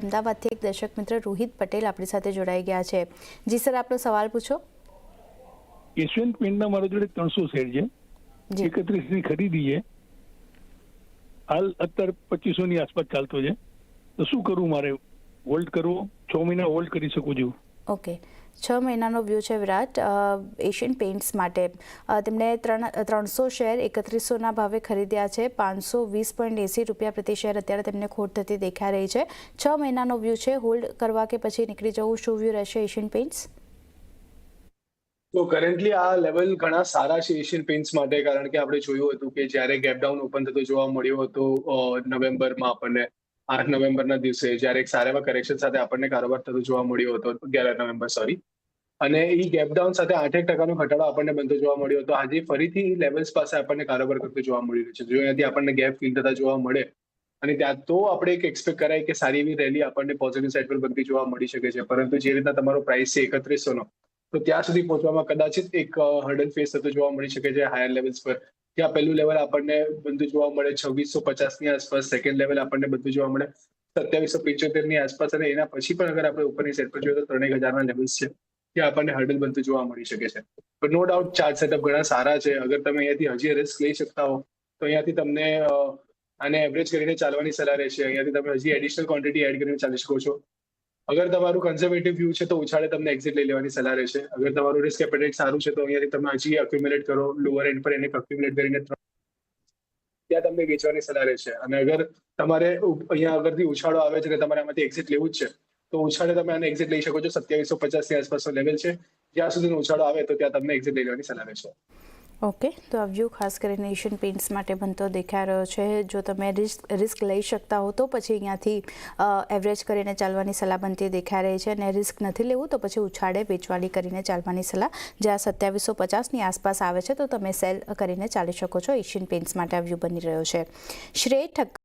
અમદાવાદથી એક દર્શક મિત્ર રોહિત પટેલ આપણી સાથે જોડાઈ ગયા છે। જી સર, આપનો સવાલ પૂછો। યશવંત પેન્ટના મારા જોડે 300 શેર છે, 31 ની ખરીદી છે, હાલ અત્યારે 2500 ની આસપાસ ચાલતો છે, તો શું કરવું મારે? હોલ્ડ કરવો? 6 મહિના હોલ્ડ કરી શકું છું? ઓકે, 6 મહિનાનો વ્યૂ છે વિરાટ એશિયન પેઇન્ટ્સ માટે। તેમણે 300 શેર 3100ના ભાવે ખરીદ્યા છે। 520.80 રૂપિયા પ્રતિ શેર અત્યારે તેમને ખોટ થતી દેખાઈ રહી છે। 6 મહિનાનો વ્યૂ છે, હોલ્ડ કરવા કે પછી નીકળી જવું, શું વ્યૂ રહેશે એશિયન પેઇન્ટ્સ? તો કરન્ટલી આ લેવલ ઘણા સારા છે એશિયન પેઇન્ટ્સ માટે, કારણ કે આપણે જોયું હતું કે જ્યારે ગેપ ડાઉન ઓપન થતો જોવા મળ્યો હતો નવેમ્બરમાં, આપણને 8 નવેમ્બરના દિવસે જ્યારે એક સારા એવા કરેક્શન સાથે આપણને કારોબાર થતો જોવા મળ્યો હતો, 11 નવેમ્બર સોરી, અને એ ગેપ ડાઉન સાથે 8% ઘટાડો આપણને બનતો જોવા મળ્યો હતો। આજે ફરીથી લેવલ્સ પાસે આપણને કારોબાર કરતો જોવા મળી રહ્યો છે। જો અહીંયાથી આપણને ગેપ ફિલ થતા જોવા મળે અને ત્યાં તો આપણે એક એક્સપેક્ટ કરાય કે સારી એવી રેલી આપણને પોઝિટિવ સાઇડ પર બનતી જોવા મળી શકે છે, પરંતુ જે રીતના તમારો પ્રાઇસ છે 3100નો, તો ત્યાં સુધી પહોંચવામાં કદાચિત એક હર્ડલ ફેસ થતો જોવા મળી શકે છે હાયર લેવલ્સ પર। ત્યાં પહેલું લેવલ આપણને બનતું જોવા મળે 2650ની આસપાસ, સેકન્ડ લેવલ આપણને બનતું જોવા મળે 2775ની આસપાસ, અને એના પછી પણ અગર આપણે ઉપરની સાઈડ પર જોઈએ તો 3000ના લેવલ્સ છે, ત્યાં આપણને હર્ડલ બનતું જોવા મળી શકે છે। પણ નો ડાઉટ ચાર્ટ સેટઅપ ઘણા સારા છે। અગર તમે અહીંયાથી હજી રિસ્ક લઈ શકતા હો તો અહીંયાથી તમને આને એવરેજ કરીને ચાલવાની સલાહ રહેશે। અહીંયાથી તમે હજી એડિશનલ ક્વોન્ટિટી એડ કરીને ચાલી શકો છો। અગર તમારું કન્ઝર્વેટિવ વ્યૂ છે તો ઉછાળે તમને એક્ઝિટ લઈ લેવાની સલાહ રહેશે। અગર તમારું રિસ્ક એપેટાઇટ સારું છે તો અહીંયાથી તમે હજી એક્યુમ્યુલેટ કરો, લોઅર એન્ડ પર એને એક્યુમ્યુલેટ કરીને ત્યાં તમને વેચવાની સલાહ રહેશે। અને અગર તમારે અહીંયા આગળથી ઉછાળો આવે છે કે તમારે આમાંથી એક્ઝિટ લેવું જ છે તો ઉછાળે તમે આને એક્ઝિટ લઈ શકો છો। 2750ની આસપાસનો લેવલ છે, જ્યાં સુધીનો ઉછાળો આવે તો ત્યાં તમને એક્ઝિટ લઈ લેવાની સલાહ રહેશે। ઓકે, તો આ વ્યૂ ખાસ કરીને એશિયન પેઇન્ટ્સ માટે બનતો દેખાઈ રહ્યો છે। જો તમે રિસ્ક લઈ શકતા હો તો પછી અહીંયાથી એવરેજ કરીને ચાલવાની સલાહ બનતી દેખાઈ રહી છે, અને રિસ્ક નથી લેવું તો પછી ઉછાળે વેચવાલી કરીને ચાલવાની સલાહ, જ્યાં 2750ની આસપાસ આવે છે તો તમે સેલ કરીને ચાલી શકો છો। એશિયન પેઇન્ટ્સ માટે આ વ્યૂ બની રહ્યો છે। શ્રેય ઠક્કર